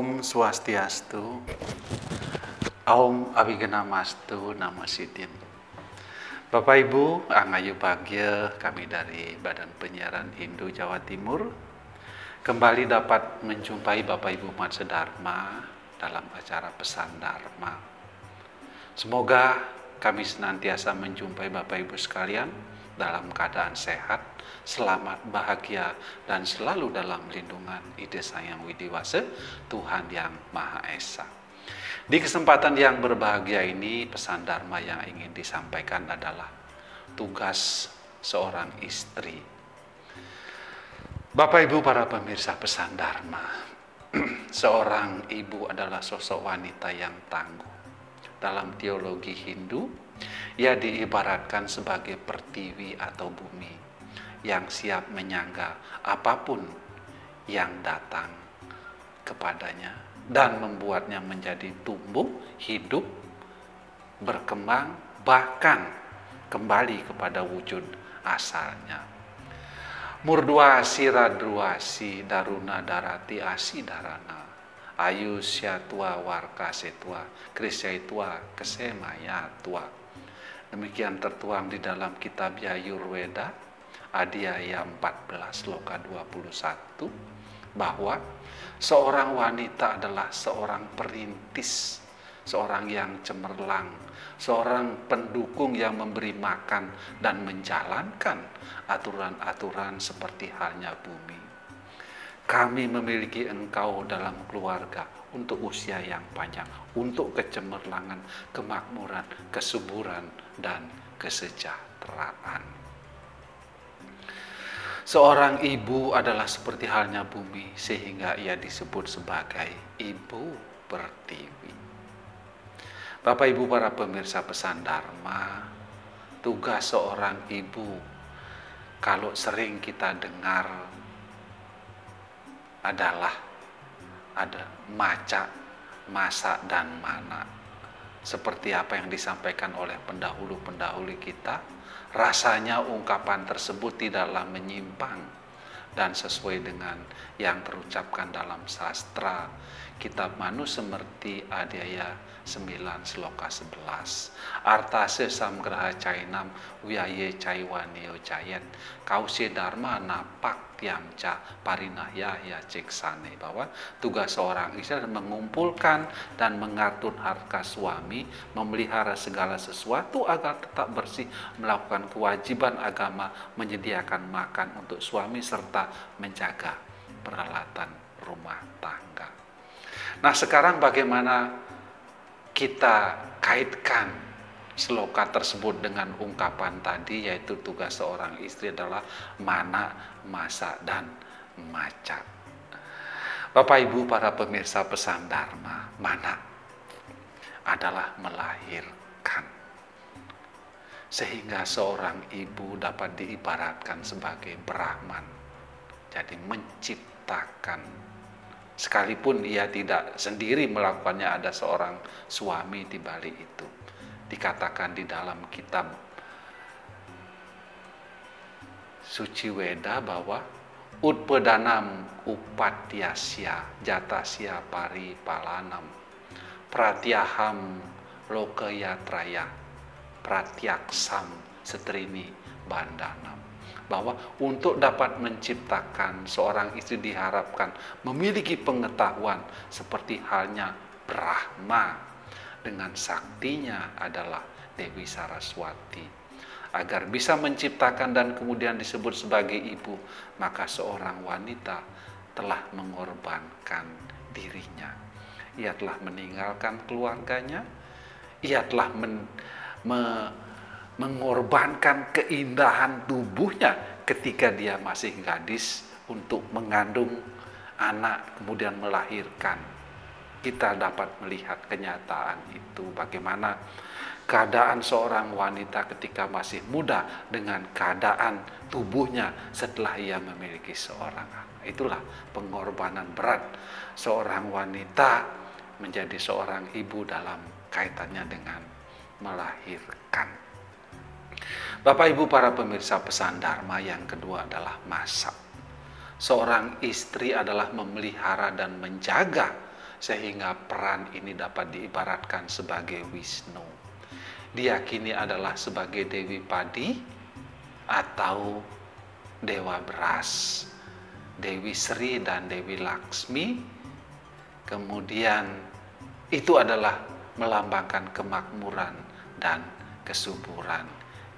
Om Swastiastu, Om Abhigamastu Namo Siddhim. Bapak Ibu, Angayu Bagya, kami dari Badan Penyiaran Hindu Jawa Timur, kembali dapat menjumpai Bapak Ibu umat sedharma dalam acara Pesan Dharma. Semoga kami senantiasa menjumpai Bapak Ibu sekalian dalam keadaan sehat, selamat, bahagia, dan selalu dalam lindungan Ide Sang Widiwasa, Tuhan Yang Maha Esa. Di kesempatan yang berbahagia ini, pesan Dharma yang ingin disampaikan adalah tugas seorang istri. Bapak Ibu para pemirsa pesan Dharma, seorang ibu adalah sosok wanita yang tangguh. Dalam teologi Hindu, ia diibaratkan sebagai pertiwi atau bumi yang siap menyangga apapun yang datang kepadanya dan membuatnya menjadi tumbuh, hidup, berkembang, bahkan kembali kepada wujud asalnya. Murdwasi radruasi daruna darati asi darana ayu syatwa warka setwa krisyatwa kesemaya tua. Demikian tertuang di dalam kitab Yajurveda Adhyaya 14 Loka 21 bahwa seorang wanita adalah seorang perintis, seorang yang cemerlang, seorang pendukung yang memberi makan dan menjalankan aturan-aturan seperti halnya bumi. Kami memiliki engkau dalam keluarga untuk usia yang panjang, untuk kecemerlangan, kemakmuran, kesuburan, dan kesejahteraan. Seorang ibu adalah seperti halnya bumi, sehingga ia disebut sebagai ibu pertiwi. Bapak Ibu para pemirsa pesan Dharma, tugas seorang ibu, kalau sering kita dengar adalah ada maca, masa, dan mana. Seperti apa yang disampaikan oleh pendahulu-pendahulu kita, rasanya ungkapan tersebut tidaklah menyimpang dan sesuai dengan yang terucapkan dalam sastra Kitab Manusemerti Adhyaya 9 Sloka 11. Artase samgraha cainam wiaye caiwaneo jayet kause dharma napak tiamca parinahya ya ceksane, bahwa tugas seorang istri adalah mengumpulkan dan mengatur harta suami, memelihara segala sesuatu agar tetap bersih, melakukan kewajiban agama, menyediakan makan untuk suami, serta menjaga peralatan rumah tangga. Nah, sekarang bagaimana kita kaitkan sloka tersebut dengan ungkapan tadi, yaitu tugas seorang istri adalah mana, masa, dan maca. Bapak Ibu para pemirsa pesan Dharma, mana adalah melahirkan. Sehingga seorang ibu dapat diibaratkan sebagai Brahman, jadi menciptakan. Sekalipun ia tidak sendiri melakukannya, ada seorang suami di balik itu. Dikatakan di dalam kitab Suci Weda bahwa Utpedanam upatyasya jatasya paripalanam pratyaham lokayatraya pratyaksam setrini bandanam. Bahwa untuk dapat menciptakan seorang istri diharapkan memiliki pengetahuan seperti halnya Brahma dengan saktinya adalah Dewi Saraswati. Agar bisa menciptakan dan kemudian disebut sebagai ibu, maka seorang wanita telah mengorbankan dirinya. Ia telah meninggalkan keluarganya, ia telah mengorbankan keindahan tubuhnya ketika dia masih gadis untuk mengandung anak, kemudian melahirkan. Kita dapat melihat kenyataan itu, bagaimana keadaan seorang wanita ketika masih muda dengan keadaan tubuhnya setelah ia memiliki seorang anak. Itulah pengorbanan berat seorang wanita menjadi seorang ibu dalam kaitannya dengan melahirkan. Bapak Ibu para pemirsa pesan Dharma, yang kedua adalah masa. Seorang istri adalah memelihara dan menjaga sehingga peran ini dapat diibaratkan sebagai Wisnu. Diyakini adalah sebagai Dewi Padi atau Dewa Beras, Dewi Sri dan Dewi Laksmi. Kemudian itu adalah melambangkan kemakmuran dan kesuburan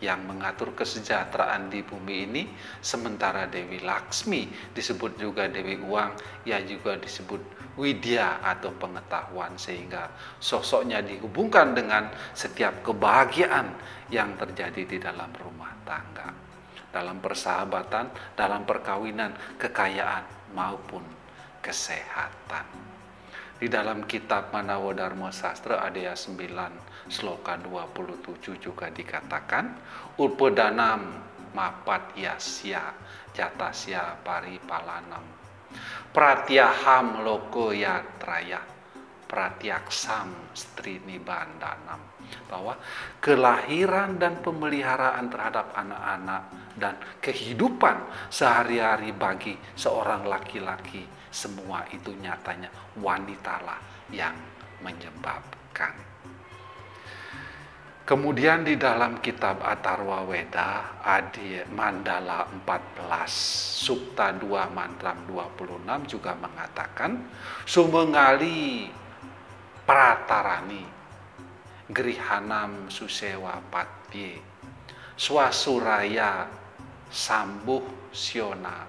yang mengatur kesejahteraan di bumi ini. Sementara Dewi Laksmi disebut juga Dewi Uang, ia juga disebut Widya atau pengetahuan, sehingga sosoknya dihubungkan dengan setiap kebahagiaan yang terjadi di dalam rumah tangga, dalam persahabatan, dalam perkawinan, kekayaan maupun kesehatan. Di dalam kitab Manawa Dharma Sastra Adya 9 Sloka 27 juga dikatakan, Ulpedanam mapat yasya jatasya paripalanam pratyaham loko yatraya pratyaksam strinibandanam, bahwa kelahiran dan pemeliharaan terhadap anak-anak dan kehidupan sehari-hari bagi seorang laki-laki, semua itu nyatanya wanitalah yang menyebabkan. Kemudian di dalam kitab Atharwa Weda Adi Mandala 14 Sukta 2 Mantram 26 juga mengatakan, Sumengali pratarani grihanam susewa patye swasuraya sambuh syona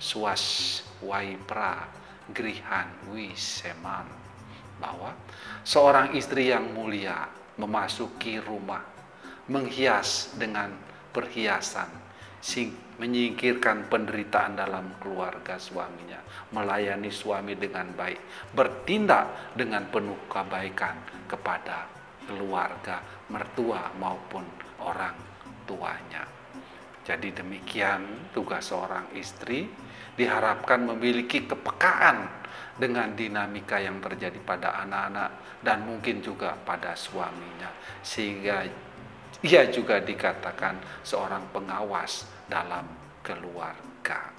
swas waipra grihan wiseman, bahwa seorang istri yang mulia memasuki rumah, menghias dengan perhiasan, menyingkirkan penderitaan dalam keluarga suaminya, melayani suami dengan baik, bertindak dengan penuh kebaikan kepada keluarga, mertua maupun orang tuanya. Jadi demikian tugas seorang istri, diharapkan memiliki kepekaan dengan dinamika yang terjadi pada anak-anak dan mungkin juga pada suaminya, sehingga ia juga dikatakan seorang pengawas dalam keluarga.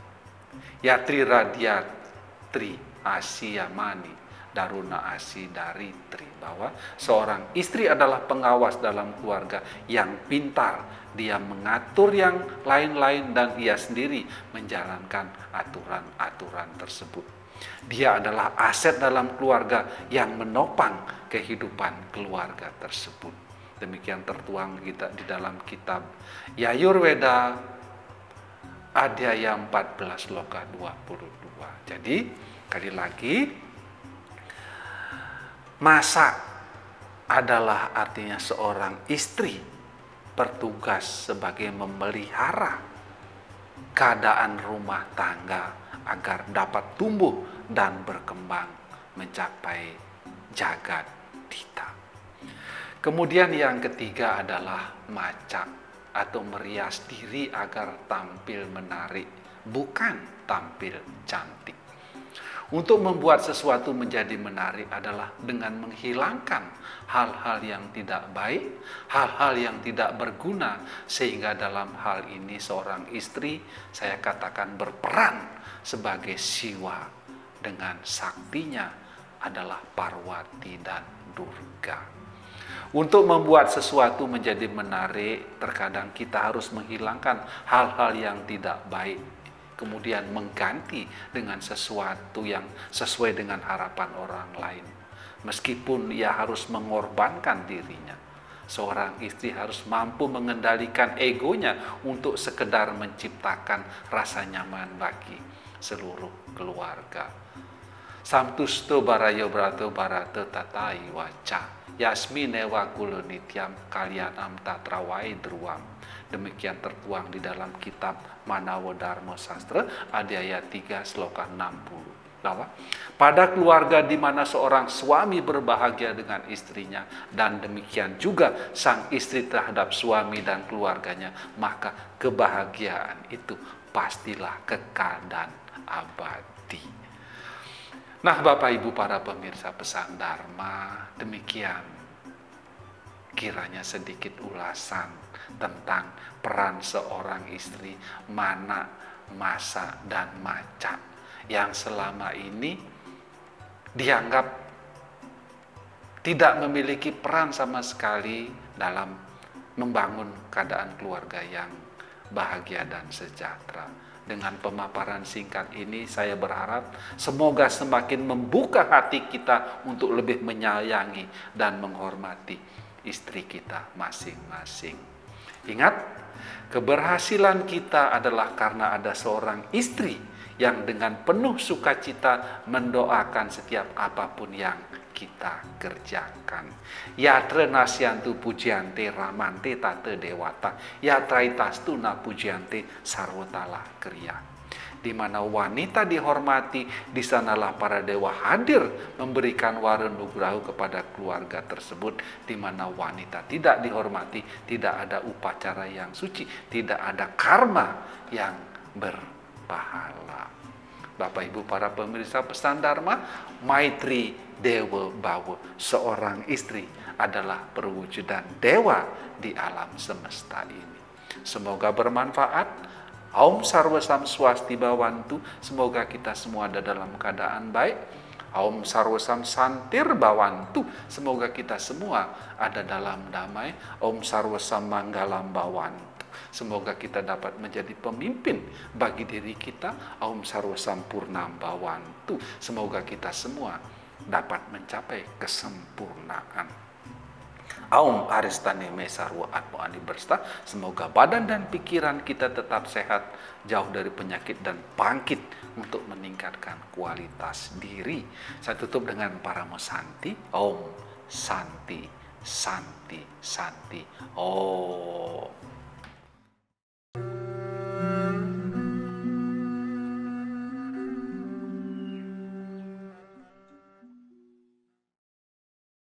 Yatri Radiatri Asiyamani Daruna Asi Daritri, bahwa seorang istri adalah pengawas dalam keluarga yang pintar, dia mengatur yang lain-lain dan ia sendiri menjalankan aturan-aturan tersebut. Dia adalah aset dalam keluarga yang menopang kehidupan keluarga tersebut. Demikian tertuang kita di dalam kitab Yayurveda Adhyaya 14 Loka 22. Jadi sekali lagi, masak adalah artinya seorang istri bertugas sebagai memelihara keadaan rumah tangga agar dapat tumbuh dan berkembang mencapai jagat dita. Kemudian yang ketiga adalah macak atau merias diri agar tampil menarik, bukan tampil cantik. Untuk membuat sesuatu menjadi menarik adalah dengan menghilangkan hal-hal yang tidak baik, hal-hal yang tidak berguna, sehingga dalam hal ini seorang istri, saya katakan, berperan sebagai Siwa dengan saktinya adalah Parwati dan Durga. Untuk membuat sesuatu menjadi menarik, terkadang kita harus menghilangkan hal-hal yang tidak baik, kemudian mengganti dengan sesuatu yang sesuai dengan harapan orang lain. Meskipun ia harus mengorbankan dirinya, seorang istri harus mampu mengendalikan egonya untuk sekedar menciptakan rasa nyaman bagi seluruh keluarga. Samtusto barayo brato barata tatai waca yasmine wakulo nityam kalyanam tatrawai druam. Demikian tertuang di dalam kitab Manawa Dharma Sastra Adhyaya 3 Sloka 60, bahwa pada keluarga di mana seorang suami berbahagia dengan istrinya dan demikian juga sang istri terhadap suami dan keluarganya, maka kebahagiaan itu pastilah kekal dan abadi. Nah, Bapak Ibu para pemirsa Pesan Dharma, demikian kiranya sedikit ulasan tentang peran seorang istri, mana, masa, dan maca yang selama ini dianggap tidak memiliki peran sama sekali dalam membangun keadaan keluarga yang bahagia dan sejahtera. Dengan pemaparan singkat ini saya berharap semoga semakin membuka hati kita untuk lebih menyayangi dan menghormati istri kita masing-masing. Ingat, keberhasilan kita adalah karena ada seorang istri yang dengan penuh sukacita mendoakan setiap apapun yang kita kerjakan. Yatra nasyantu pujiante ramante tate dewata, yatraitastu na pujiante sarwatala kriya. Di mana wanita dihormati, di sanalah para dewa hadir memberikan wara nugraha kepada keluarga tersebut. Di mana wanita tidak dihormati, tidak ada upacara yang suci, tidak ada karma yang berpahala. Bapak Ibu para pemirsa pesan Dharma, Maitri Dewa Bawa, seorang istri adalah perwujudan dewa di alam semesta ini. Semoga bermanfaat. Aum Sarwa Sam Swasti Bawantu, semoga kita semua ada dalam keadaan baik. Aum Sarwa Sam Santir Bawantu, semoga kita semua ada dalam damai. Aum Sarwa Sam Manggalam Bawantu, semoga kita dapat menjadi pemimpin bagi diri kita. Aum Sarwa Sampurnam Bawantu, semoga kita semua dapat mencapai kesempurnaan. Aum Aristane Mesarwa Atmo Ani Bersta, semoga badan dan pikiran kita tetap sehat, jauh dari penyakit dan bangkit untuk meningkatkan kualitas diri. Saya tutup dengan Paramo Santi. Om Santi, Santi, Santi. Om.